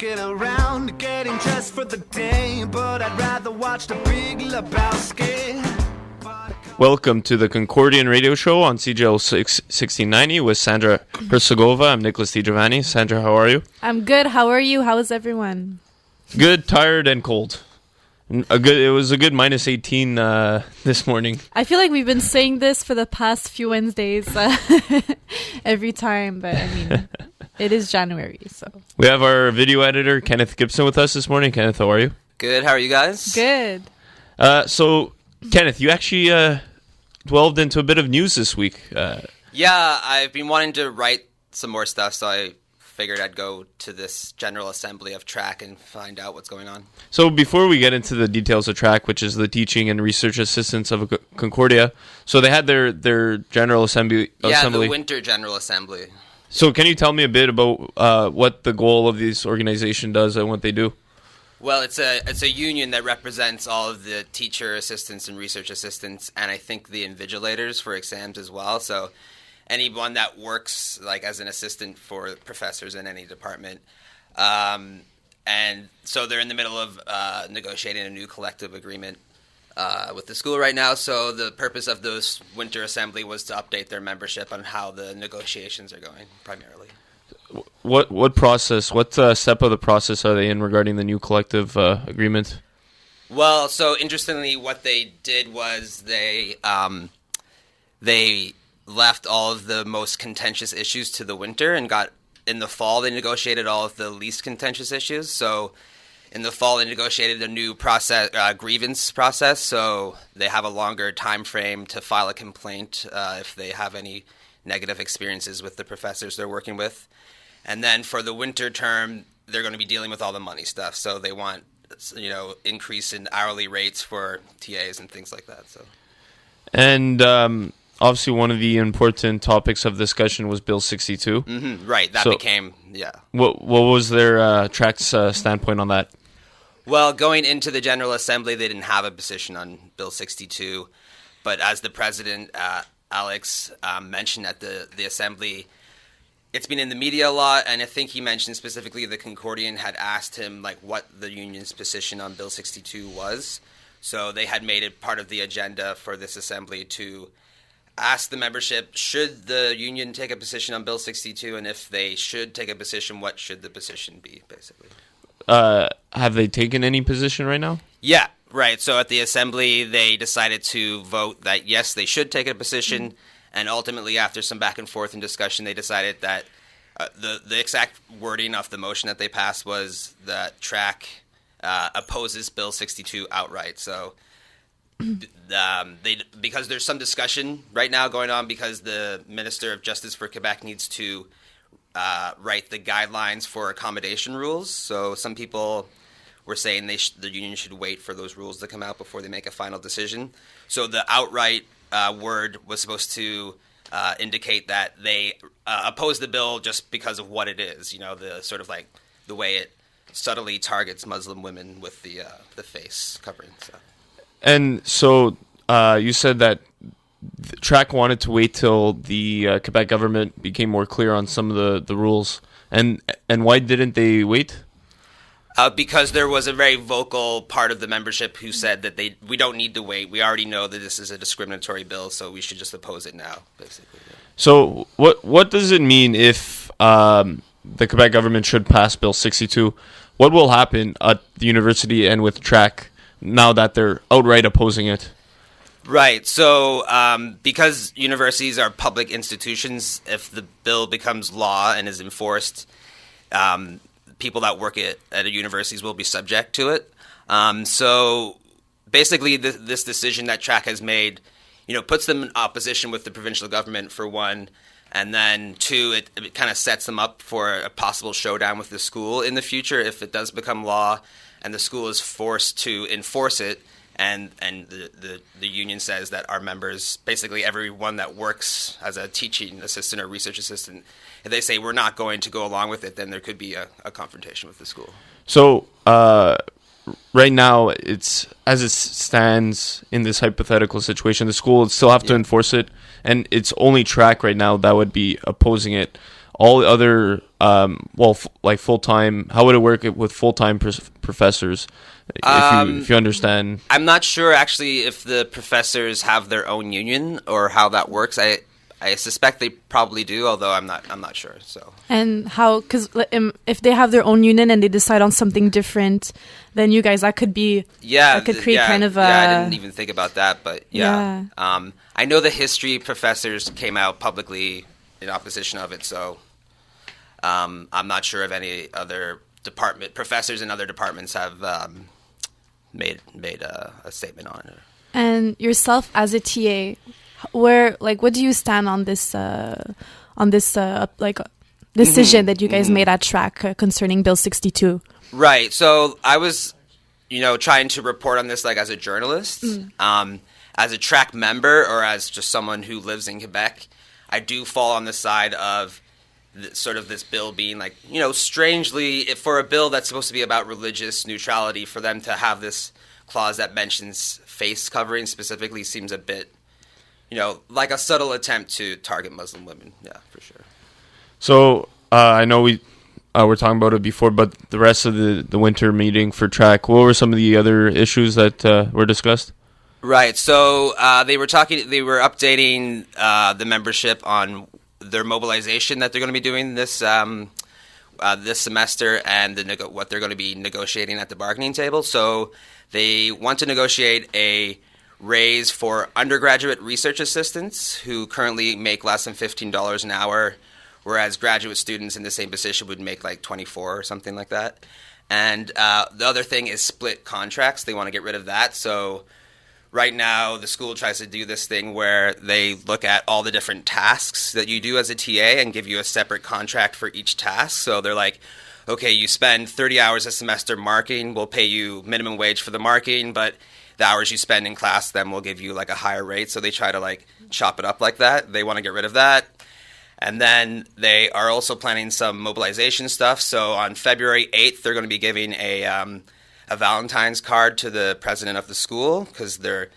Walking around, getting dressed for the day, but I'd rather watch the Big Lebowski. Welcome to the Concordian Radio Show on CJL 1690 with Sandra Hersegova. I'm Nicholas DiGiovanni. Sandra, how are you? I'm good. How are you? How is everyone? Good, tired, and cold. It was a good minus 18 this morning. I feel like we've been saying this for the past few Wednesdays every time, but I mean, it is January, so. We have our video editor, Kenneth Gibson, with us this morning. Kenneth, how are you? Good. How are you guys? Good. So, Kenneth, you actually delved into a bit of news this week. Yeah, I've been wanting to write some more stuff, so I figured I'd go to this General Assembly of TRAC and find out what's going on. So before we get into the details of TRAC, which is the Teaching and Research Assistants of Concordia, so they had their General Assembly. Yeah, the Winter General Assembly. So can you tell me a bit about what the goal of this organization does and what they do? Well, it's a union that represents all of the teacher assistants and research assistants, and I think the invigilators for exams as well. So anyone that works like as an assistant for professors in any department. And so they're in the middle of negotiating a new collective agreement with the school right now. So the purpose of this winter assembly was to update their membership on how the negotiations are going, primarily. What process, what step of the process are they in regarding the new collective agreement? Well, so interestingly, what they did was they left all of the most contentious issues to the winter and in the fall they negotiated all of the least contentious issues. So in the fall they negotiated a new grievance process, so they have a longer time frame to file a complaint if they have any negative experiences with the professors they're working with. And then for the winter term, they're going to be dealing with all the money stuff. So they want, increase in hourly rates for TAs and things like that. So, and obviously, one of the important topics of discussion was Bill 62. Mm-hmm, right, that became, yeah. What was their TRAC's standpoint on that? Well, going into the General Assembly, they didn't have a position on Bill 62. But as the president, Alex, mentioned at the Assembly, it's been in the media a lot, and I think he mentioned specifically the Concordian had asked him like what the union's position on Bill 62 was. So they had made it part of the agenda for this Assembly to ask the membership, should the union take a position on Bill 62, and if they should take a position, what should the position be, basically? Have they taken any position right now? Yeah, right. So at the Assembly, they decided to vote that, yes, they should take a position, and ultimately, after some back and forth and discussion, they decided that the exact wording of the motion that they passed was that TRAC opposes Bill 62 outright. So because there's some discussion right now going on because the Minister of Justice for Quebec needs to write the guidelines for accommodation rules. So some people were saying the union should wait for those rules to come out before they make a final decision. So the outright word was supposed to indicate that they oppose the bill just because of what it is, the sort of like the way it subtly targets Muslim women with the face covering. So. And so you said that TRAC wanted to wait till the Quebec government became more clear on some of the rules. And why didn't they wait? Because there was a very vocal part of the membership who said that we don't need to wait. We already know that this is a discriminatory bill, so we should just oppose it now, basically. Yeah. So what does it mean if the Quebec government should pass Bill 62? What will happen at the university and with TRAC now that they're outright opposing it? Right. So because universities are public institutions, if the bill becomes law and is enforced, people that work at universities will be subject to it. So basically this decision that TRAC has made, puts them in opposition with the provincial government for one, and then two, it kind of sets them up for a possible showdown with the school in the future if it does become law and the school is forced to enforce it. And the union says that our members, basically everyone that works as a teaching assistant or research assistant, if they say we're not going to go along with it, then there could be a confrontation with the school. So right now, it's as it stands in this hypothetical situation, the school would still have to enforce it, and it's only TRAC right now that would be opposing it. all other like full-time, how would it work with full-time professors, if you understand? I'm not sure actually if the professors have their own union or how that works. I suspect they probably do, although I'm not sure. So. And how? Because if they have their own union and they decide on something different than you guys, that could be that could create kind of a. Yeah, I didn't even think about that, but yeah. I know the history professors came out publicly in opposition of it, so I'm not sure if any other professors in other departments have made a statement on it. And yourself as a TA. What do you stand on this decision that you guys made at TRAC concerning Bill 62? Right. So I was, trying to report on this as a journalist, as a TRAC member, or as just someone who lives in Quebec. I do fall on the side of sort of this bill being strangely, for a bill that's supposed to be about religious neutrality, for them to have this clause that mentions face covering specifically seems a bit. Like a subtle attempt to target Muslim women. Yeah, for sure. So I know we were talking about it before, but the rest of the winter meeting for TRAC, what were some of the other issues that were discussed? Right. So they were updating the membership on their mobilization that they're going to be doing this semester, and what they're going to be negotiating at the bargaining table. So they want to negotiate a raise for undergraduate research assistants who currently make less than $15 an hour, whereas graduate students in the same position would make like 24 or something like that. And the other thing is split contracts. They want to get rid of that. So right now the school tries to do this thing where they look at all the different tasks that you do as a TA and give you a separate contract for each task. So they're like, okay, you spend 30 hours a semester marking, we'll pay you minimum wage for the marking, but the hours you spend in class, then we'll give you like a higher rate. So they try to chop it up like that. They want to get rid of that. And then they are also planning some mobilization stuff. So on February 8th, they're going to be giving a Valentine's card to the president of the school, because the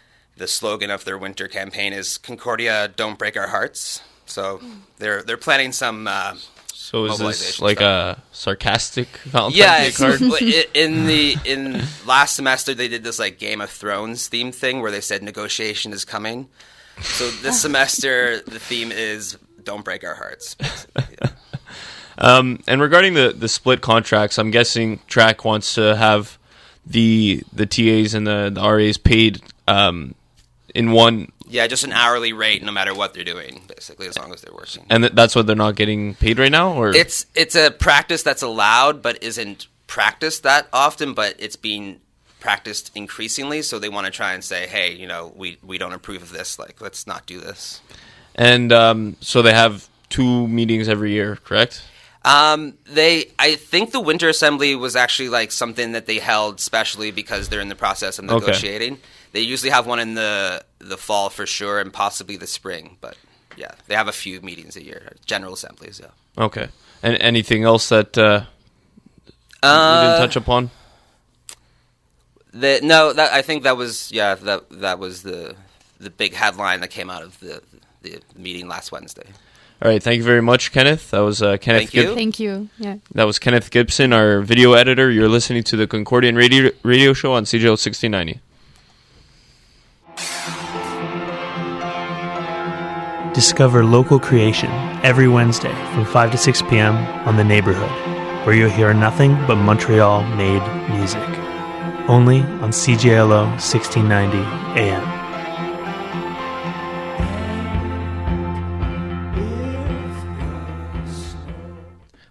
slogan of their winter campaign is Concordia, don't break our hearts. So they're planning some So is this like a sarcastic Valentine's Day card? In last semester they did this Game of Thrones theme thing where they said negotiation is coming. So this semester the theme is don't break our hearts. Yeah. And regarding the split contracts, I'm guessing TRAC wants to have the TAs and the RAs paid in one. Yeah, just an hourly rate, no matter what they're doing, basically, as long as they're working. And that's what they're not getting paid right now, or it's a practice that's allowed, but isn't practiced that often. But it's being practiced increasingly, so they want to try and say, hey, we don't approve of this. Let's not do this. And so they have 2 meetings every year, correct? I think the Winter Assembly was actually something that they held specially because they're in the process of negotiating. Okay. They usually have one in the fall for sure, and possibly the spring. But yeah, they have a few meetings a year, general assemblies. Yeah. Okay. And anything else that you didn't touch upon? I think that was that was the big headline that came out of the meeting last Wednesday. All right, thank you very much, Kenneth. That was Kenneth. Thank you. Yeah. That was Kenneth Gibson, our video editor. You're listening to the Concordian Radio Show on CJL 1690. Discover local creation every Wednesday from 5 to 6 p.m. on The Neighborhood, where you'll hear nothing but Montreal-made music. Only on CJLO 1690 AM.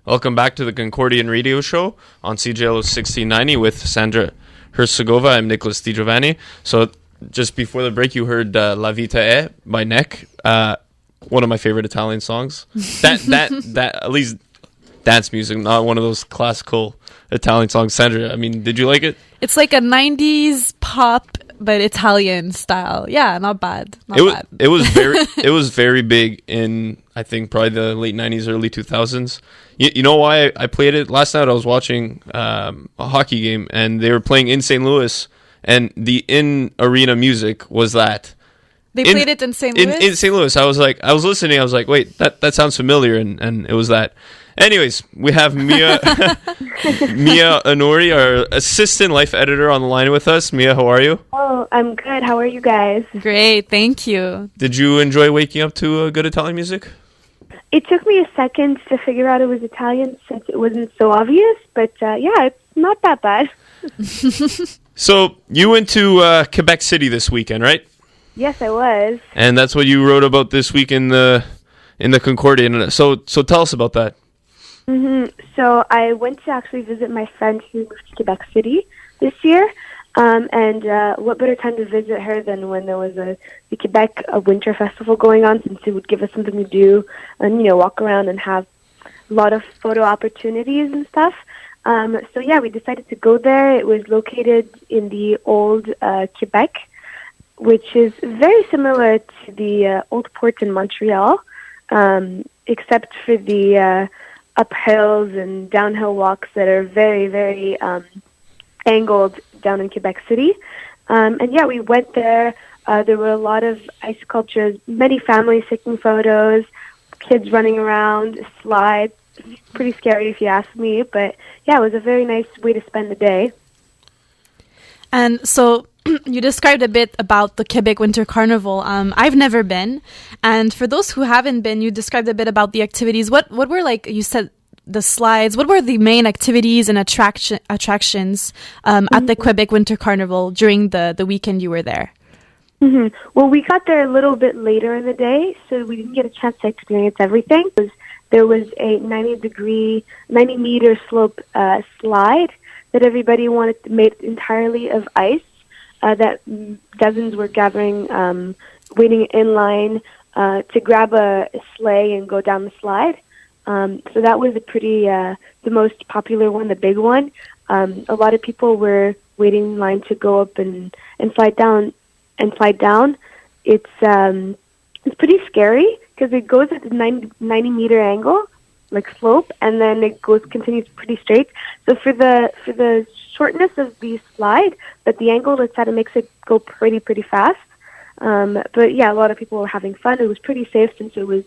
Welcome back to the Concordian Radio Show on CJLO 1690 with Sandra Hersegova. I'm Nicholas DiGiovanni. So just before the break, you heard La Vita E by Neck, one of my favorite Italian songs. That at least dance music, not one of those classical Italian songs. Sandra, I mean, did you like it? It's like a 90s pop, but Italian style. Yeah, not bad. It was very big in, I think, probably the late 90s, early 2000s. You know why I played it? Last night I was watching a hockey game, and they were playing in St. Louis, and the in-arena music was that. They played it in St. Louis? In St. Louis. I was listening. I was like, wait, that sounds familiar. And it was that. Anyways, we have Mia Honori, our assistant life editor, on the line with us. Mia, how are you? Oh, I'm good. How are you guys? Great, thank you. Did you enjoy waking up to good Italian music? It took me a second to figure out it was Italian since it wasn't so obvious, but yeah, it's not that bad. So you went to Quebec City this weekend, right? Yes, I was. And that's what you wrote about this week in the Concordian. So tell us about that. So I went to actually visit my friend who moved to Quebec City this year. And what better time to visit her than when there was the Quebec Winter Festival going on, since it would give us something to do and, walk around and have a lot of photo opportunities and stuff. So yeah, we decided to go there. It was located in the old Quebec, which is very similar to the old port in Montreal, except for the up hills and downhill walks that are very, very angled down in Quebec City. And yeah, we went there. There were a lot of ice sculptures, many families taking photos, kids running around, slides. Pretty scary if you ask me, but yeah, it was a very nice way to spend the day. And so you described a bit about the Quebec Winter Carnival. I've never been. And for those who haven't been, you described a bit about the activities. What were, like you said, the slides? What were the main activities and attractions at the Quebec Winter Carnival during the weekend you were there? Well, we got there a little bit later in the day, so we didn't get a chance to experience everything. There was a 90-meter slope slide that everybody made entirely of ice, that dozens were gathering, waiting in line to grab a sleigh and go down the slide. So that was the most popular one, the big one. A lot of people were waiting in line to go up and slide down. It's pretty scary because it goes at a 90-meter angle, like slope, and then it continues pretty straight. So for the shortness of the slide, but the angle that's at, it makes it go pretty fast. But yeah, a lot of people were having fun. It was pretty safe since the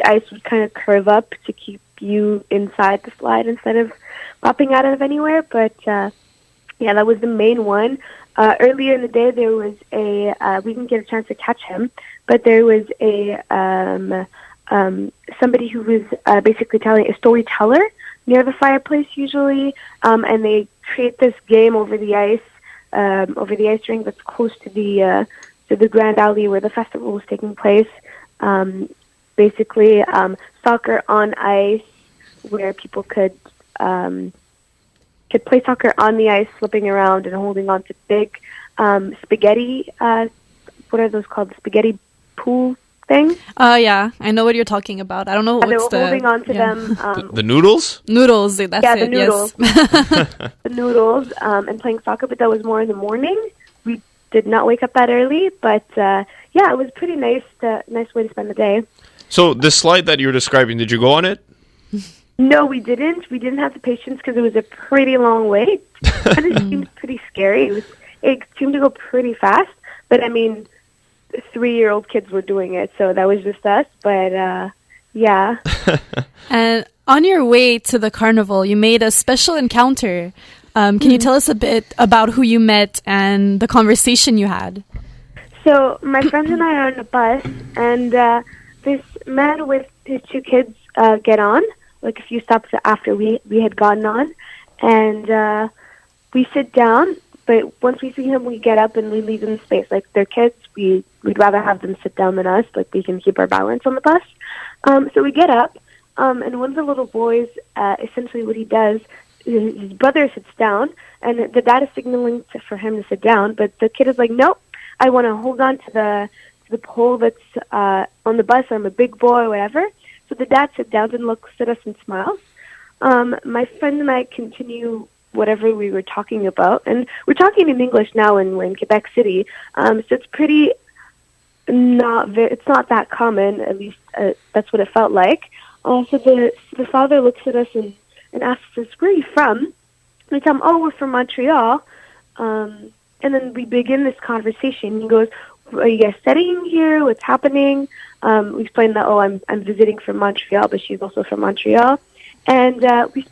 ice would kind of curve up to keep you inside the slide instead of popping out of anywhere. But yeah, that was the main one. Earlier in the day, there was we didn't get a chance to catch him, but there was somebody who was basically telling a storyteller near the fireplace usually, and they create this game over the ice rink that's close to the Grand Alley where the festival was taking place. Basically, soccer on ice, where people could play soccer on the ice, slipping around and holding on to big spaghetti. What are those called? The spaghetti pool thing? Yeah, I know what you're talking about. I don't know what's they were holding on to them. The noodles? Noodles, that's it. The noodles. Yes. The noodles, and playing soccer, but that was more in the morning. We did not wake up that early, but yeah, it was pretty nice way to spend the day. So the slide that you're describing, did you go on it? No, we didn't. We didn't have the patience because it was a pretty long wait. And it seemed pretty scary. It seemed to go pretty fast, but I mean, 3-year-old kids were doing it, so that was just us. But yeah. And on your way to the carnival, you made a special encounter. Can you tell us a bit about who you met and the conversation you had? So my friends and I are on a bus, and this man with his 2 kids get on, like a few stops after we had gotten on, and we sit down. But once we see him, we get up and we leave them space. Like, they're kids, we'd rather have them sit down than us. Like, we can keep our balance on the bus. So we get up, and one of the little boys, essentially what he does, his brother sits down, and the dad is signaling for him to sit down. But the kid is like, nope, I want to hold on to the pole that's on the bus. I'm a big boy, or whatever. So the dad sits down and looks at us and smiles. My friend and I continue whatever we were talking about, and we're talking in English now, and we're in Quebec City, so it's it's not that common, at least that's what it felt like. So the father looks at us and asks us, where are you from? And we tell him, oh, we're from Montreal, and then we begin this conversation. He goes, are you guys studying here? What's happening? We explained that, I'm visiting from Montreal, but she's also from Montreal. And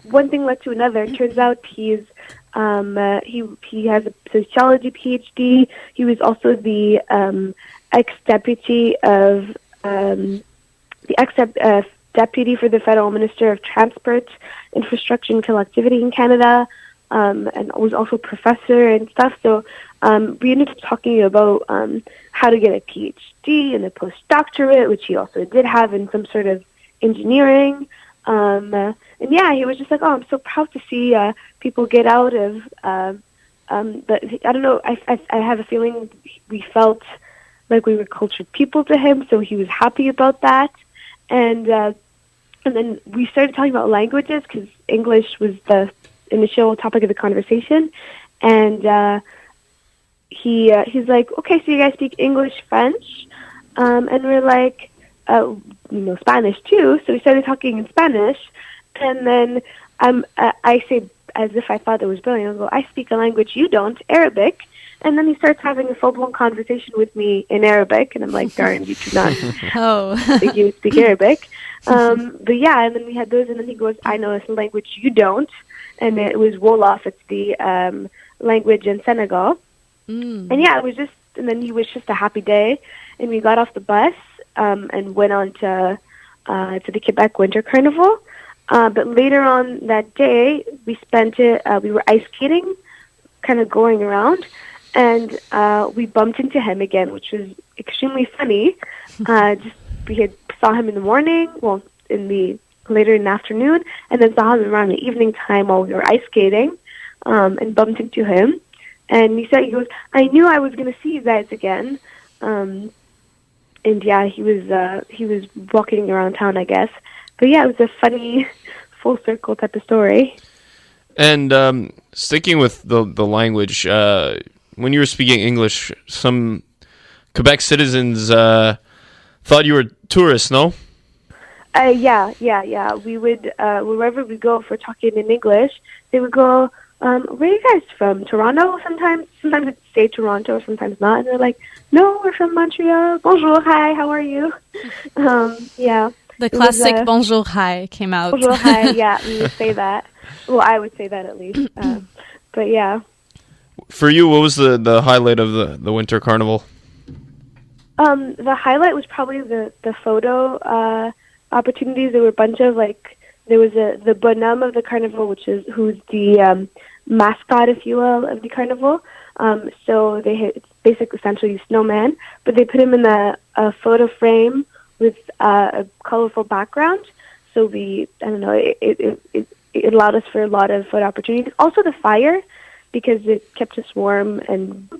one thing led to another. It turns out he has a sociology PhD. He was also the ex-deputy of deputy for the Federal Minister of Transport, Infrastructure and Collectivity in Canada, and was also professor and stuff. So we ended up talking about how to get a PhD and a postdoctorate, which he also did have in some sort of engineering. And yeah, he was just like, I'm so proud to see people get out of. But I don't know. I have a feeling we felt like we were cultured people to him, so he was happy about that. And then we started talking about languages because English was the initial topic of the conversation. And he's like, okay, so you guys speak English, French, and we're like, Spanish too. So we started talking in Spanish, and then I say, as if I thought it was brilliant, I go, I speak a language you don't, Arabic. And then he starts having a full-blown conversation with me in Arabic, and I'm like, darn, you do not speak Arabic. But yeah, and then we had those, and then he goes, I know it's a language you don't, and it was Wolof, it's the language in Senegal. And yeah, and then he was just a happy day, and we got off the bus and went on to the Quebec Winter Carnival. But later on that day, we spent it, we were ice skating, kind of going around, and we bumped into him again, which was extremely funny. We had saw him in the morning, later in the afternoon, and then saw him around the evening time while we were ice skating, and bumped into him. And he goes, I knew I was going to see you guys again. And yeah, he was walking around town, I guess. But yeah, it was a funny full circle type of story. And sticking with the language, when you were speaking English, some Quebec citizens thought you were tourists, no? Yeah. We would, wherever we go for talking in English, they would go, where are you guys from? Toronto? Sometimes it'd say Toronto, sometimes not. And they're like, no, we're from Montreal. Bonjour, hi, how are you? Yeah. The classic bonjour, hi came out. Bonjour, hi, yeah, we would say that. Well, I would say that at least. But yeah. For you, what was the highlight of the Winter Carnival? The highlight was probably the photo opportunities. There were a bunch of, there was the bonhomme of the carnival, who's the mascot, if you will, of the carnival. So it's basically essentially a snowman, but they put him in a photo frame with a colorful background. So it allowed us for a lot of photo opportunities. Also the fire, because it kept us warm. If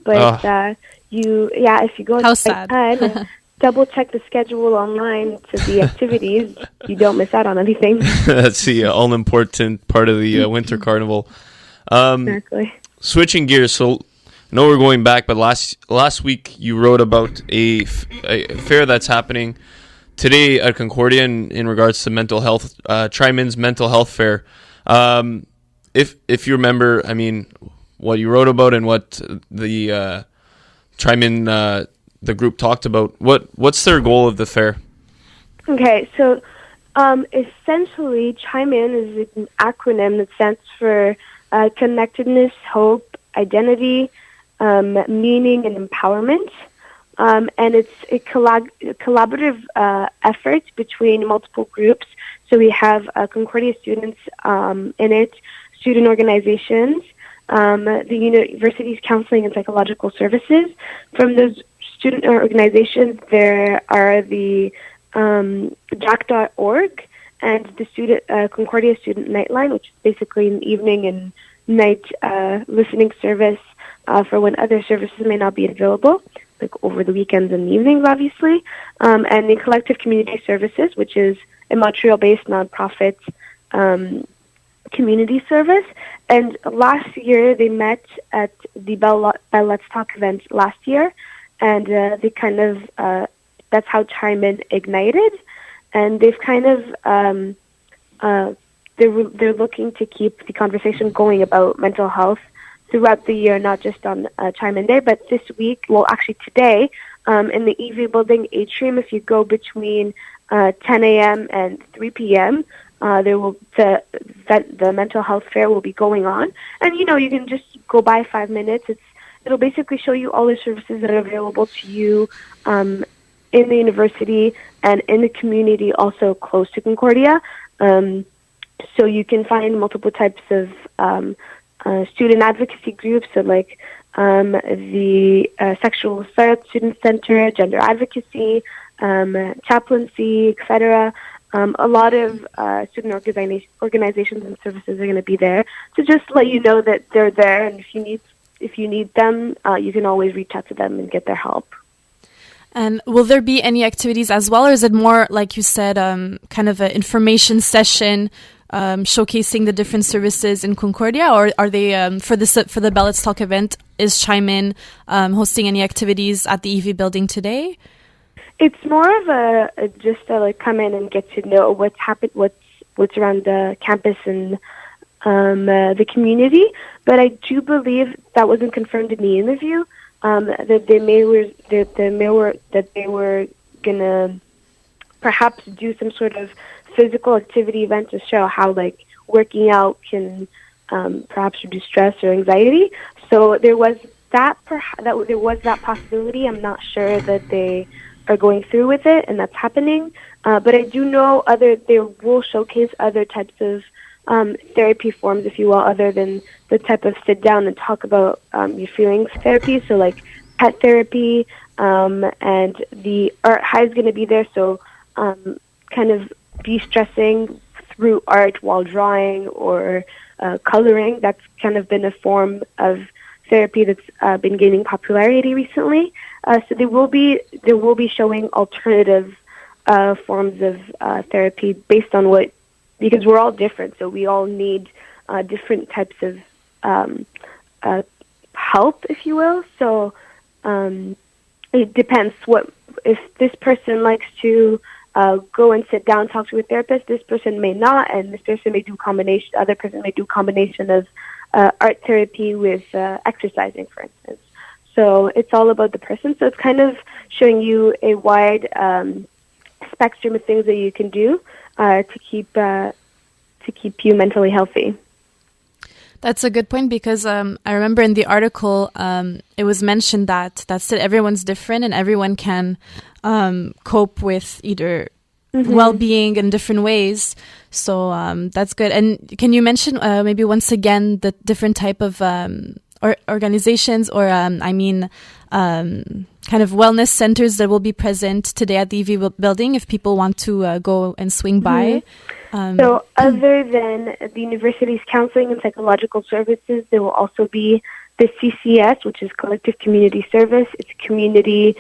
you go outside, double check the schedule online to the activities, you don't miss out on anything. That's the all-important part of the Winter Carnival. Exactly. Switching gears, so I know we're going back, but last week you wrote about a fair that's happening today at Concordian in regards to mental health, Trimin's mental health fair. If you remember, I mean, what you wrote about and what the Trimin the group talked about, what's their goal of the fair? Okay, so essentially, Trimin is an acronym that stands for connectedness, hope, identity, meaning, and empowerment. And it's a collaborative effort between multiple groups. So we have Concordia students in it, student organizations, the university's counseling and psychological services. From those student organizations, there are the JAC.org and the Concordia Student Nightline, which is basically an evening and night listening service for when other services may not be available, like over the weekends and evenings, obviously, and the Collective Community Services, which is a Montreal-based nonprofit community service. And last year, they met at the Bell Let's Talk event last year, and they kind of, that's how Trimin ignited, and they've kind of, they're looking to keep the conversation going about mental health throughout the year, not just on Trimin Day, but this week, well, actually today, in the EV building atrium. If you go between 10 a.m. and 3 p.m., the mental health fair will be going on. And, you can just go by 5 minutes. It'll basically show you all the services that are available to you in the university and in the community also close to Concordia. So you can find multiple types of student advocacy groups, so like the Sexual Assault Student Center, Gender Advocacy, chaplaincy, etc. A lot of student organizations and services are going to be there to just let you know that they're there, and if you need them, you can always reach out to them and get their help. And will there be any activities as well, or is it more, like you said, kind of an information session showcasing the different services in Concordia, or are they for the Bell Let's Talk event? Is Chime In hosting any activities at the EV building today? It's more of a just to like come in and get to know what's happened, what's around the campus and the community. But I do believe that wasn't confirmed in the interview. That they were gonna perhaps do some sort of physical activity event to show how like working out can perhaps reduce stress or anxiety. So there was that possibility. I'm not sure that they are going through with it and that's happening. But I do know they will showcase other types of therapy forms, if you will, other than the type of sit down and talk about your feelings therapy. So like pet therapy, and the art high is going to be there. So kind of de-stressing through art while drawing or coloring. That's kind of been a form of therapy that's been gaining popularity recently. So there will be showing alternative forms of therapy based on because we're all different, so we all need different types of help, if you will. So it depends. If this person likes to go and sit down, talk to a therapist, this person may not, and this person may do other person may do combination of art therapy with exercising, for instance. So it's all about the person. So it's kind of showing you a wide spectrum of things that you can do to keep you mentally healthy. That's a good point, because I remember in the article it was mentioned that everyone's different and everyone can cope with either well-being in different ways. So that's good. And can you mention maybe once again the different type of organizations or kind of wellness centers that will be present today at the EV building if people want to go and swing by? So other than the university's counseling and psychological services, there will also be the CCS, which is Collective Community Service. It's community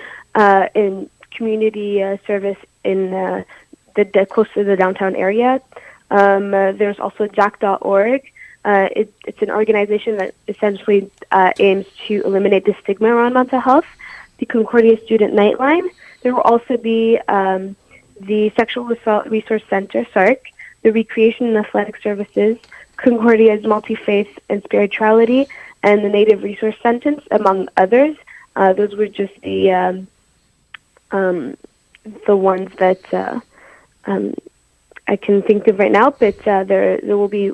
service in the close to the downtown area. There's also jack.org. It's an organization that essentially aims to eliminate the stigma around mental health. The Concordia Student Nightline. There will also be the Sexual Assault Resource Center, SARC, the Recreation and Athletic Services, Concordia's Multi-Faith and Spirituality, and the Native Resource Center, among others. Those were just the ones that I can think of right now, but there will be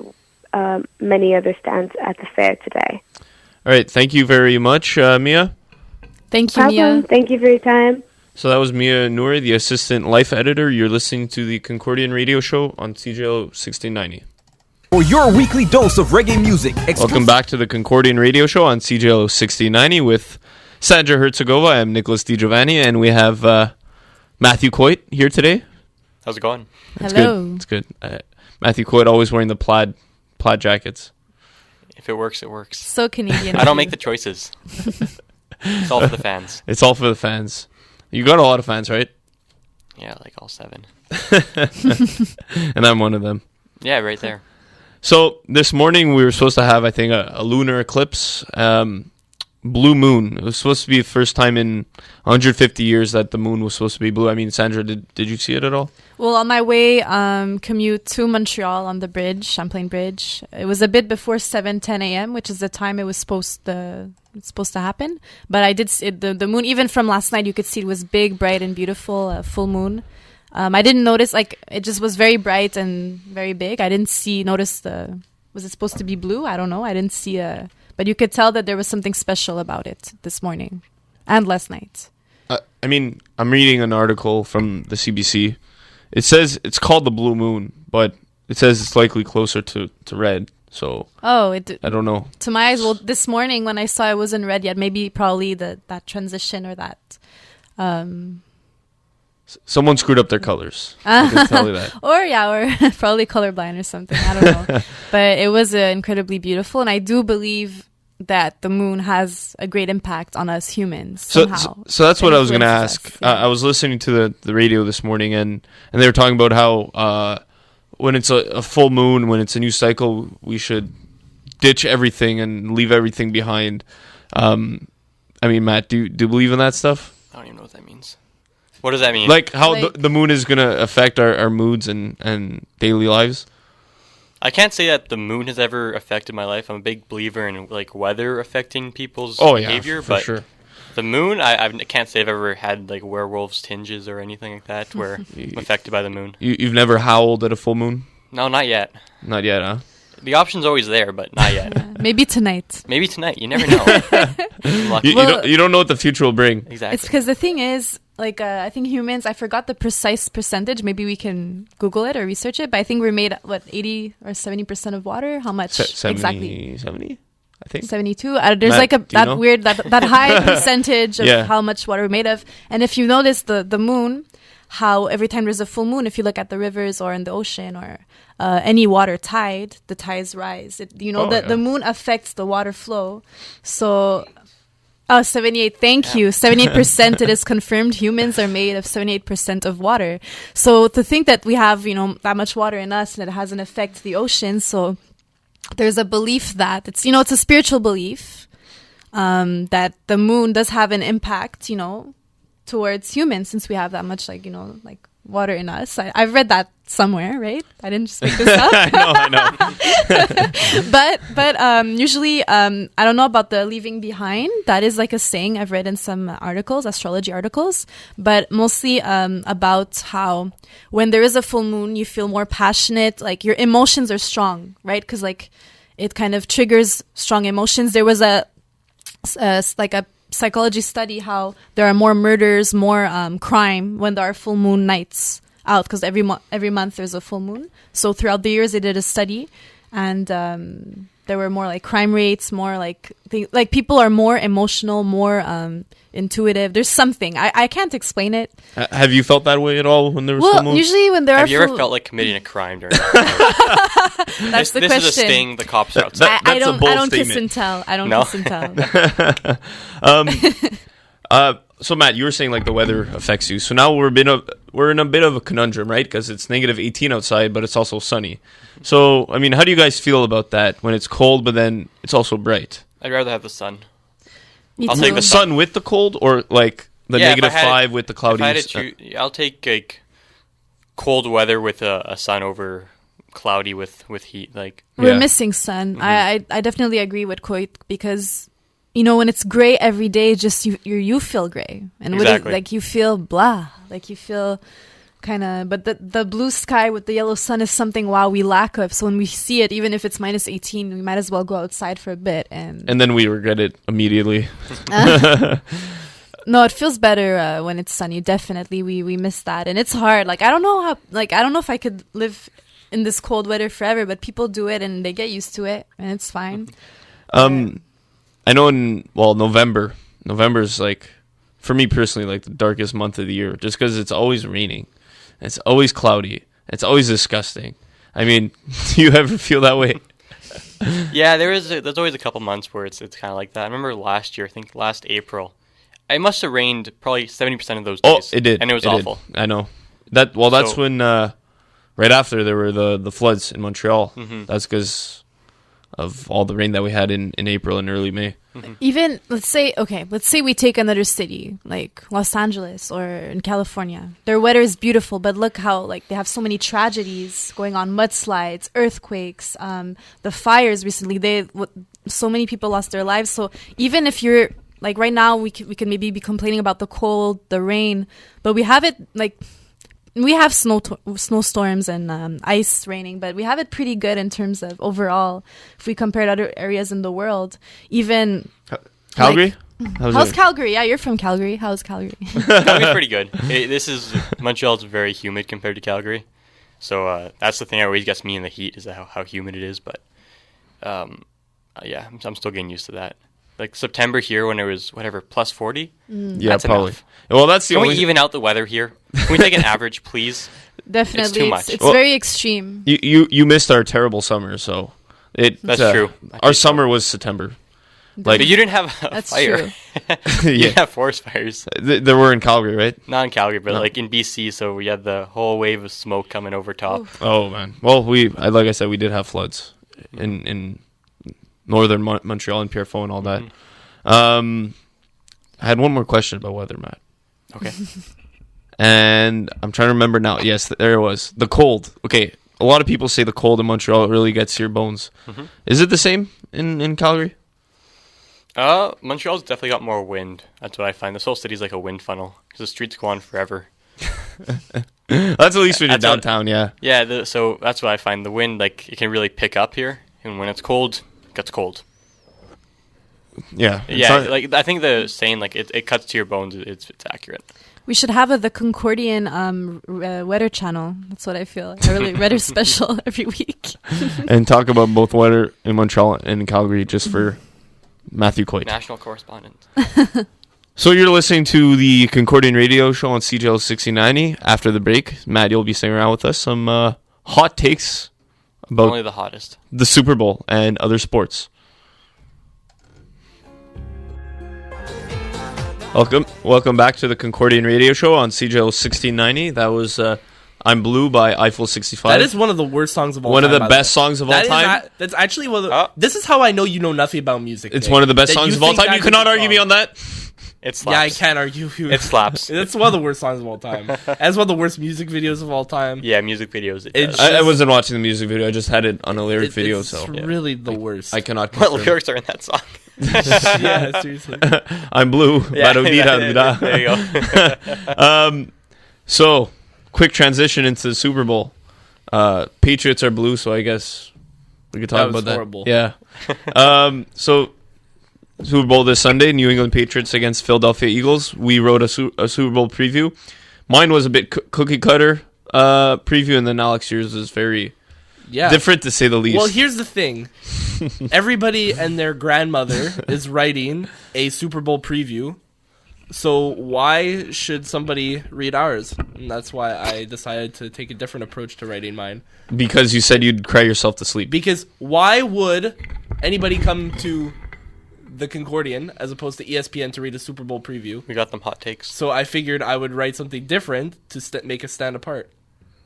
many other stands at the fair today. All right, thank you very much, Mia. Thank you, Mia. Thank you for your time. So that was Mia Nouri, the assistant life editor. You're listening to the Concordian Radio Show on CJLO 1690. For your weekly dose of reggae music. Welcome back to the Concordian Radio Show on CJLO 1690 with Sandra Herzegovina. I'm Nicholas DiGiovanni, and we have Matthew Coit here today. How's it going? Hello. It's good. Matthew Coit always wearing the plaid jackets. If it works, it works. So Canadian. I don't make the choices. It's all for the fans. It's all for the fans. You got a lot of fans, right? Yeah, like all 7. And I'm one of them. Yeah, right there. So this morning we were supposed to have, I think, a lunar eclipse. Blue moon. It was supposed to be the first time in 150 years that the moon was supposed to be blue. I mean, Sandra, did you see it at all? Well, on my way commute to Montreal on the Champlain Bridge, it was a bit before 7:10 a.m., which is the time it was supposed the it's supposed to happen. But I did see the moon. Even from last night, you could see it was big, bright, and beautiful. Full moon. I didn't notice, like, it just was very bright and very big. I didn't notice was it supposed to be blue? I don't know. I didn't see but you could tell that there was something special about it this morning and last night. I mean, I'm reading an article from the CBC. It says it's called the blue moon, but it says it's likely closer to red. So I don't know. To my eyes, well, this morning when I saw it wasn't red yet. Maybe probably that transition or that. Someone screwed up their colors. I can tell you that. or probably colorblind or something. I don't know. But it was incredibly beautiful, and I do believe that the moon has a great impact on us humans somehow. So that's what I was going to ask. Yeah. I was listening to the radio this morning, and they were talking about how when it's a full moon, when it's a new cycle, we should ditch everything and leave everything behind. I mean, Matt, do you believe in that stuff? I don't even know what that means. What does that mean? Like how the moon is going to affect our moods and daily lives? I can't say that the moon has ever affected my life. I'm a big believer in like weather affecting people's behavior, for but sure. The moon, I can't say I've ever had like werewolves tinges or anything like that where I'm affected by the moon. You've never howled at a full moon? No, not yet. Not yet, huh? The option's always there, but not yet. Maybe tonight. Maybe tonight. You never know. You don't know what the future will bring. Exactly. It's because the thing is, like, I think humans, I forgot the precise percentage. Maybe we can Google it or research it. But I think we're made, 80 or 70% of water? How much 70, exactly? 70, I think. 72. There's Matt, like that weird, that high percentage of how much water we're made of. And if you notice the moon, how every time there's a full moon, if you look at the rivers or in the ocean or any water tide, the tides rise. The moon affects the water flow. So... 78. Thank you. 78%. It is confirmed. Humans are made of 78% of water. So to think that we have, that much water in us and it has an effect to the ocean. So there's a belief that it's a spiritual belief, that the moon does have an impact, towards humans since we have that much, like water in us. I've read that somewhere, right? I didn't just make this up. I know. but usually, I don't know about the leaving behind. That is like a saying I've read in some articles, astrology articles, but mostly about how when there is a full moon, you feel more passionate, like your emotions are strong, right? Because like it kind of triggers strong emotions. There was a psychology study how there are more murders, more crime when there are full moon nights out, because every month there's a full moon. So throughout the years they did a study, and there were more like crime rates, more like people are more emotional, more intuitive. There's something I can't explain it. Have you felt that way at all when there was full moon? Usually when there have you ever felt like committing a crime during That's the question. This is a sting. The cops are outside. I don't kiss and tell. I don't kiss and tell. So Matt, you were saying like the weather affects you. So now we're in a bit of a conundrum, right? Because it's -18 outside, but it's also sunny. So I mean, how do you guys feel about that when it's cold, but then it's also bright? I'd rather have the sun. Me I'll too. take the sun with the cold, or like the -5 with the cloudy. If I had to choose, I'll take like cold weather with a sun over cloudy with heat. Like we're missing sun. I definitely agree with Koit, because when it's gray every day, just you feel gray, and exactly. like you feel blah, like you feel kind of. But the blue sky with the yellow sun is something we lack of. So when we see it, even if it's -18, we might as well go outside for a bit, and then we regret it immediately. No, it feels better when it's sunny. Definitely, we miss that, and it's hard. Like I don't know if I could live in this cold weather forever, but people do it and they get used to it, and it's fine. I know November is like, for me personally, like the darkest month of the year, just because it's always raining, it's always cloudy, it's always disgusting. I mean, do you ever feel that way? Yeah, there's always a couple months where it's kind of like that. I remember last year, I think last April, it must have rained probably 70% of those days. Oh, it did, and it was awful. I know that. Well, that's when right after there were the floods in Montreal. Mm-hmm. That's because of all the rain that we had in April and early May. Mm-hmm. Even let's say we take another city like Los Angeles or in California. Their weather is beautiful, but look how they have so many tragedies going on: mudslides, earthquakes, the fires recently. so many people lost their lives. So even if you're like right now, we can maybe be complaining about the cold, the rain, but we have it like we have snowstorms and ice raining, but we have it pretty good in terms of overall if we compare to other areas in the world. Even Calgary. How's Calgary? Yeah, you're from Calgary. How's Calgary? Calgary's pretty good. Montreal's very humid compared to Calgary, so that's the thing that always gets me in the heat is how humid it is. But yeah, I'm still getting used to that. Like September here when it was whatever plus 40. Yeah, that's probably. Enough. Well, that's the Can only. we even out the weather here? Can we take an average, please? Definitely, it's too much. It's very extreme. You missed our terrible summer, so that's true. Our summer was September. Like, but you didn't have a That's fire. true. You didn't have forest fires. There were in Calgary, right? Not in Calgary, but like in BC. So we had the whole wave of smoke coming over top. Oof. Oh man. Well, like I said, we did have floods in northern Montreal and Pierrefonds and all that. I had one more question about weather, Matt. Okay. And I'm trying to remember now. Yes, there it was. The cold. Okay. A lot of people say the cold in Montreal really gets to your bones. Is it the same in Calgary? Montreal's definitely got more wind. That's what I find. This whole city's like a wind funnel because the streets go on forever. That's at least when you're downtown, yeah. Yeah, so that's what I find. The wind, like, it can really pick up here, and when it's cold, it gets cold. Yeah. Yeah, like I think the saying, like, it cuts to your bones, it's accurate. We should have the Concordian weather channel. That's what I feel. Like. A really weather special every week. And talk about both weather in Montreal and Calgary just for Matthew Coit. National correspondent. So you're listening to the Concordian Radio Show on CJL 6090. After the break, Matt, you'll be staying around with us. Some hot takes about only the hottest, the Super Bowl and other sports. Welcome back to the Concordian Radio Show on CJL 1690. That was I'm Blue by Eiffel 65. That is one of the worst songs of all time. One of the best songs of all time. That's actually one of the... This is how I know you know nothing about music. It's one of the best songs of all time. You cannot argue me on that. It slaps. Yeah, I can't argue you. It slaps. It's one of the worst songs of all time. That's one of the worst music videos of all time. Yeah, music videos. I wasn't watching the music video. I just had it on a lyric video. It's so really the worst. I cannot confirm. What lyrics are in that song? Yeah, seriously. I'm Blue. Yeah, there you go. So, quick transition into the Super Bowl. Patriots are blue, so I guess we could talk about that. Horrible. Yeah. So, Super Bowl this Sunday, New England Patriots against Philadelphia Eagles. We wrote a Super Bowl preview. Mine was a bit cookie cutter preview, and then Alex, yours is very different to say the least. Well, here's the thing. Everybody and their grandmother is writing a Super Bowl preview. So why should somebody read ours? And that's why I decided to take a different approach to writing mine. Because you said you'd cry yourself to sleep. Because why would anybody come to the Concordian as opposed to ESPN to read a Super Bowl preview? We got them hot takes. So I figured I would write something different to make us stand apart.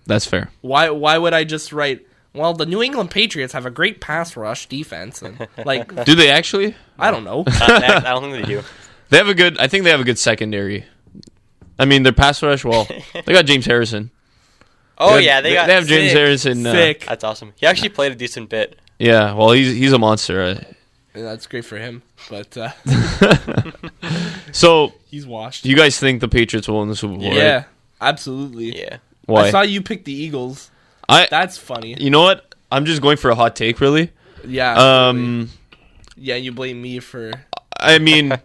That's fair. Why would I just write, well, the New England Patriots have a great pass rush defense. And, like, do they actually? I don't know. I don't think they do. They have I think they have a good secondary. I mean, their pass rush, well, they got James Harrison. Oh, they have James Harrison. Sick. That's awesome. He actually played a decent bit. Yeah, well, he's a monster. And that's great for him, but so he's washed. You guys think the Patriots will win the Super Bowl? Yeah, right? absolutely. Yeah. Why? I saw you pick the Eagles. That's funny. You know what? I'm just going for a hot take, really. Yeah. Yeah, you blame me for. I mean,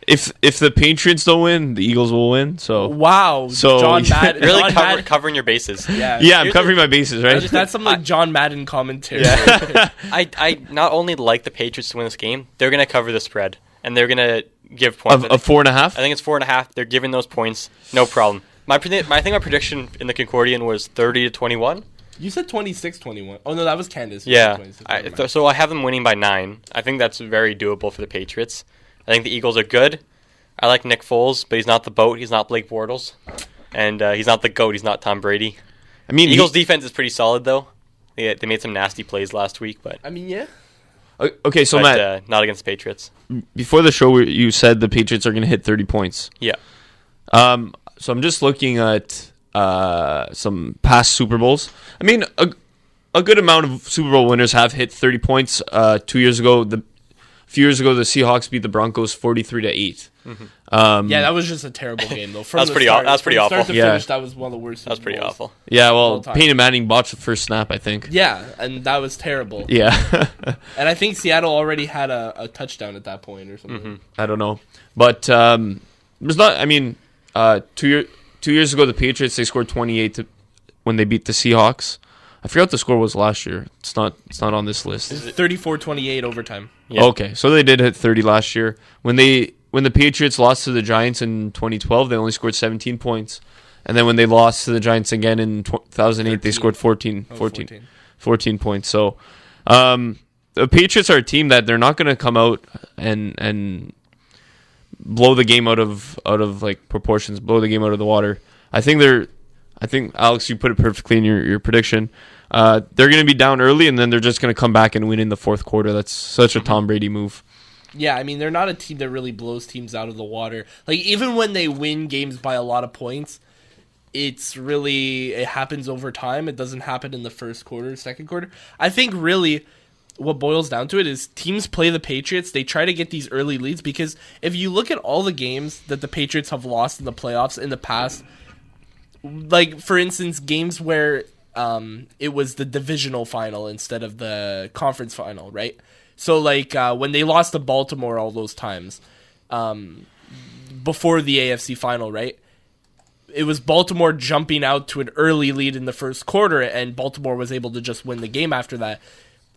if the Patriots don't win, the Eagles will win. So wow. So John Madden, you're really covering your bases. Yeah, I'm covering my bases, right? That's some like John Madden commentary. Yeah. I not only like the Patriots to win this game, they're gonna cover the spread and they're gonna give points. Of 4.5. I think it's 4.5. They're giving those points, no problem. My prediction in the Concordian was 30-21. You said 26-21. Oh no, that was Candace. Yeah. So I have them winning by 9. I think that's very doable for the Patriots. I think the Eagles are good. I like Nick Foles, but he's not the BOAT. He's not Blake Bortles. And he's not the GOAT. He's not Tom Brady. I mean, Eagles' defense is pretty solid, though. They made some nasty plays last week, but... I mean, yeah. Okay, so Matt... not against the Patriots. Before the show, you said the Patriots are going to hit 30 points. Yeah. So I'm just looking at some past Super Bowls. I mean, a good amount of Super Bowl winners have hit 30 points. 2 years ago, few years ago, the Seahawks beat the Broncos 43-8. Yeah, that was just a terrible game, though. That was pretty awful. Start to Yeah. finish, that was one of the worst. That was pretty awful. Yeah, well, all time. Peyton Manning botched the first snap, I think. Yeah, and that was terrible. Yeah. And I think Seattle already had a touchdown at that point or something. I don't know. But there's not, I mean, 2 years ago, the Patriots, they scored 28 when they beat the Seahawks. I forgot what the score was last year. It's not on this list. 34-28 overtime. Yeah. Okay, so they did hit 30 last year. When the Patriots lost to the Giants in 2012, they only scored 17 points. And then when they lost to the Giants again in 2008, they scored 14 points. So the Patriots are a team that they're not going to come out and blow the game out of like proportions, blow the game out of the water. I think Alex, you put it perfectly in your prediction. They're going to be down early, and then they're just going to come back and win in the fourth quarter. That's such a Tom Brady move. Yeah, I mean, they're not a team that really blows teams out of the water. Like, even when they win games by a lot of points, it happens over time. It doesn't happen in the first quarter, second quarter. I think really what boils down to it is teams play the Patriots. They try to get these early leads because if you look at all the games that the Patriots have lost in the playoffs in the past, like, for instance, games where it was the divisional final instead of the conference final, right? So, like, when they lost to Baltimore all those times before the AFC final, right? It was Baltimore jumping out to an early lead in the first quarter, and Baltimore was able to just win the game after that.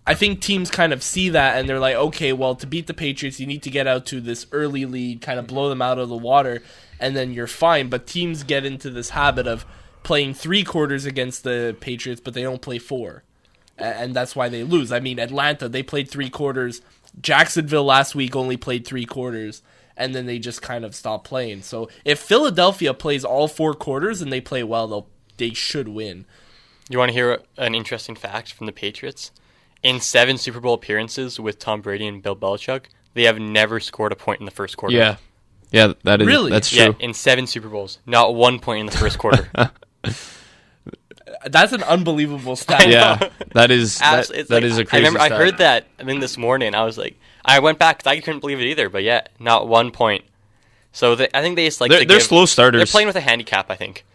I think teams kind of see that, and they're like, okay, well, to beat the Patriots, you need to get out to this early lead, kind of blow them out of the water, and then you're fine. But teams get into this habit of playing 3 quarters against the Patriots, but they don't play 4. And that's why they lose. I mean, Atlanta, they played 3 quarters. Jacksonville last week only played 3 quarters, and then they just kind of stopped playing. So if Philadelphia plays all 4 quarters and they play well, they should win. You want to hear an interesting fact from the Patriots? In 7 Super Bowl appearances with Tom Brady and Bill Belichick, they have never scored a point in the first quarter. Yeah, that is Really? That's true. Yeah, in 7 Super Bowls, not 1 point in the first quarter. That's an unbelievable stat. Yeah, that is that like, is a crazy. I stat. heard that this morning. I was like, I went back because I couldn't believe it either. But yeah, not 1 point. So I think they just like they're slow starters. They're playing with a handicap. I think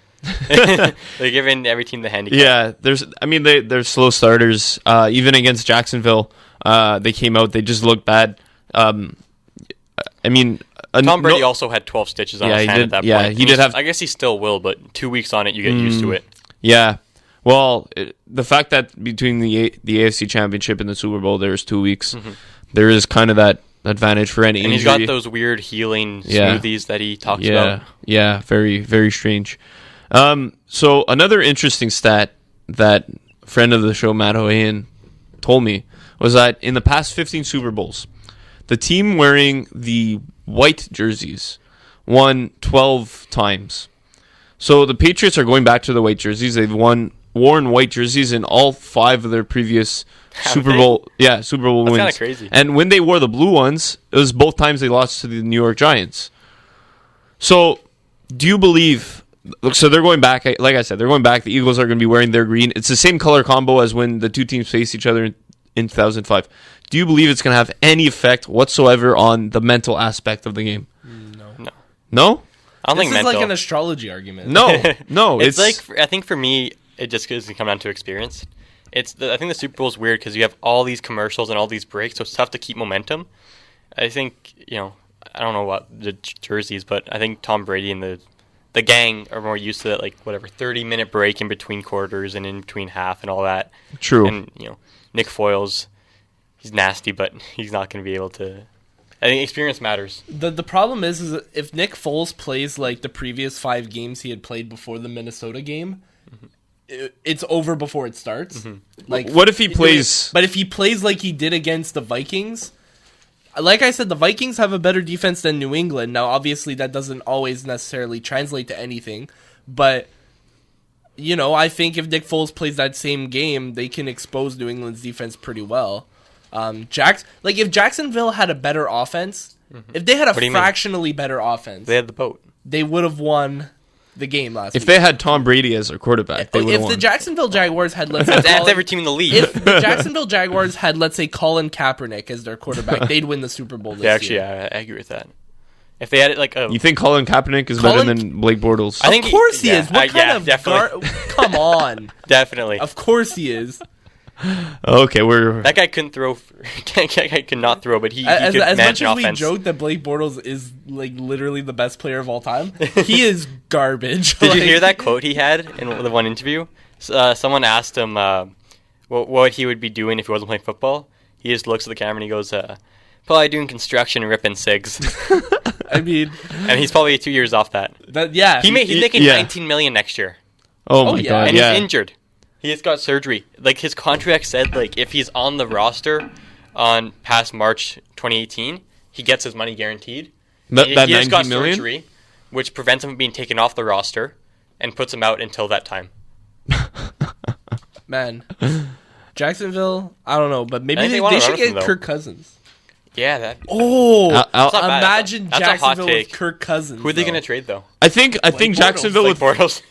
they're giving every team the handicap. Yeah, they're slow starters. Even against Jacksonville, they came out. They just looked bad. I mean, Tom Brady also had 12 stitches on his hand at that point. Yeah, he did have. I guess he still will, but 2 weeks on it, you get used to it. Yeah. Well, the fact that between the AFC Championship and the Super Bowl, there's 2 weeks, there is kind of that advantage for any injury. And he's got those weird healing smoothies that he talks about. Yeah, very, very strange. So another interesting stat that friend of the show, Matt Hohan, told me was that in the past 15 Super Bowls, the team wearing the white jerseys won 12 times. So the Patriots are going back to the white jerseys. They've worn white jerseys in all 5 of their previous Super Bowl wins. That's kind of crazy. And when they wore the blue ones, it was both times they lost to the New York Giants. So, do you believe? Look, so they're going back. Like I said, they're going back. The Eagles are going to be wearing their green. It's the same color combo as when the 2 teams faced each other in 2005. Do you believe it's going to have any effect whatsoever on the mental aspect of the game? No? I don't think This is mental. like an astrology argument. No. It's like, I think for me, it just doesn't come down to experience. I think the Super Bowl is weird because you have all these commercials and all these breaks, so it's tough to keep momentum. I think, I don't know what the jerseys, but I think Tom Brady and the gang are more used to that, like, 30-minute break in between quarters and in between half and all that. True. And, Nick Foles, he's nasty, but he's not going to be able to... I think experience matters. The problem is that if Nick Foles plays like the previous 5 games he had played before the Minnesota game, it's over before it starts. Like, what if he plays? But if he plays like he did against the Vikings, like I said, the Vikings have a better defense than New England. Now, obviously, that doesn't always necessarily translate to anything, but I think if Nick Foles plays that same game, they can expose New England's defense pretty well. If Jacksonville had a better offense, if they had a fractionally better offense, they had the boat. They would have won the game last If week. they had Tom Brady as their quarterback, they would have If won. the Jacksonville Jaguars had, let's say, That's every team in the league. if the Jacksonville Jaguars had, let's say, Colin Kaepernick as their quarterback, they'd win the Super Bowl this Yeah, actually, year. I agree with that. If they had it like a, You think Colin Kaepernick is better than Blake Bortles? I think Of course he yeah, is. What kind of definitely. Come on. Definitely. Of course he is. Okay, we're That guy couldn't throw. That guy could not throw, but he As could much manage an as we offense. joke that Blake Bortles is like literally the best player of all time, he is garbage. Did you hear that quote he had in the one interview? Someone asked him what he would be doing if he wasn't playing football. He just looks at the camera and he goes, "Probably doing construction and ripping cigs." I mean, and he's probably 2 years off that. Yeah. He's making yeah. 19 million next year, oh my yeah. god, and yeah. he's injured. He just got surgery. Like his contract said, like if he's on the roster on past March 2018, he gets his money guaranteed. That he just 19 got million? surgery, which prevents him from being taken off the roster and puts him out until that time. Man, Jacksonville, I don't know, but maybe I think they, they wanna they should run with him, get though. Kirk Cousins. Yeah, that. Oh, I'll- That's not bad. imagine That's a hot Jacksonville with take. Kirk Cousins. Who are they though. going to trade though? I think Bortles. Jacksonville Like with Bortles.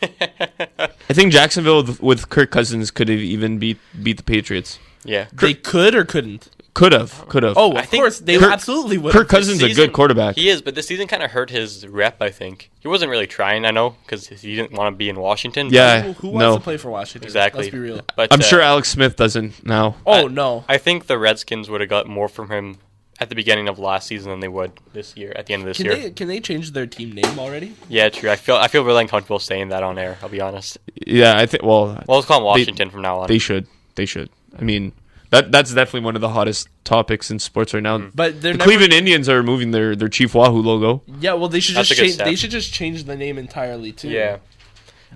I think Jacksonville with Kirk Cousins could have even beat the Patriots. Yeah. They could or couldn't. Could have. Oh, I of think course, they Kirk- absolutely would. Kirk Cousins is a good quarterback. He is, but this season kind of hurt his rep. I think he wasn't really trying. I know because he didn't want to be in Washington. Yeah. Who wants no. to play for Washington? Exactly. Let's be real. But I'm sure Alex Smith doesn't now. Oh no. I think the Redskins would have got more from him at the beginning of last season than they would this year. At the end of this year. Can they change their team name already? Yeah, true. I feel really uncomfortable saying that on air. I'll be honest. Yeah, I think. Well, Let's call him Washington from now on. they should. They should. I mean, that's definitely one of the hottest topics in sports right now. But they're The never, Cleveland Indians are removing their Chief Wahoo logo. Yeah, well, they should That's just a good change. step. They should just change the name entirely too. Yeah.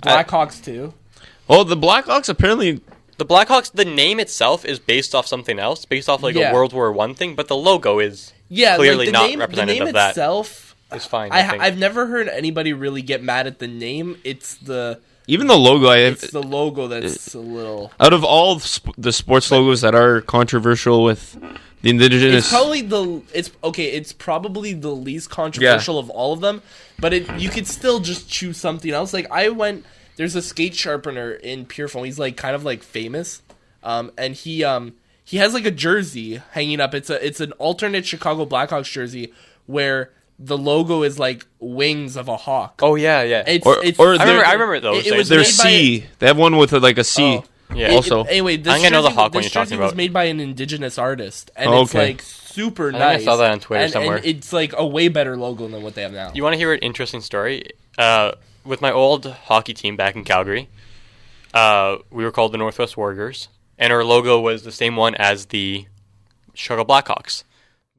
Blackhawks too. Oh, the Blackhawks apparently. The Blackhawks, the name itself is based off something else, based off like Yeah. a World War I thing, but the logo is Yeah, clearly like not the name, representative the name of that. itself. It's fine. I think. I've never heard anybody really get mad at the name. It's the Even the logo, it's the logo that's a little. out of all the sports logos that are controversial with the indigenous. It's probably the least controversial of all of them, but you could still just choose something else. Like there's a skate sharpener in Pierrefonds. He's like kind of like famous, and he has like a jersey hanging up. It's an alternate Chicago Blackhawks jersey where the logo is like wings of a hawk. Oh yeah. I remember those. It was There's made by- C. They have one with like a C. Oh. Yeah. Also, Anyway, this I'm gonna know the jersey- hawk one this you're talking jersey was about. made by an indigenous artist, and Oh, it's okay. like super think I nice. saw that on Twitter and somewhere. it's like a way better logo than what they have now. You want to hear an interesting story? With my old hockey team back in Calgary, we were called the Northwest Warriors, and our logo was the same one as the Chicago Blackhawks.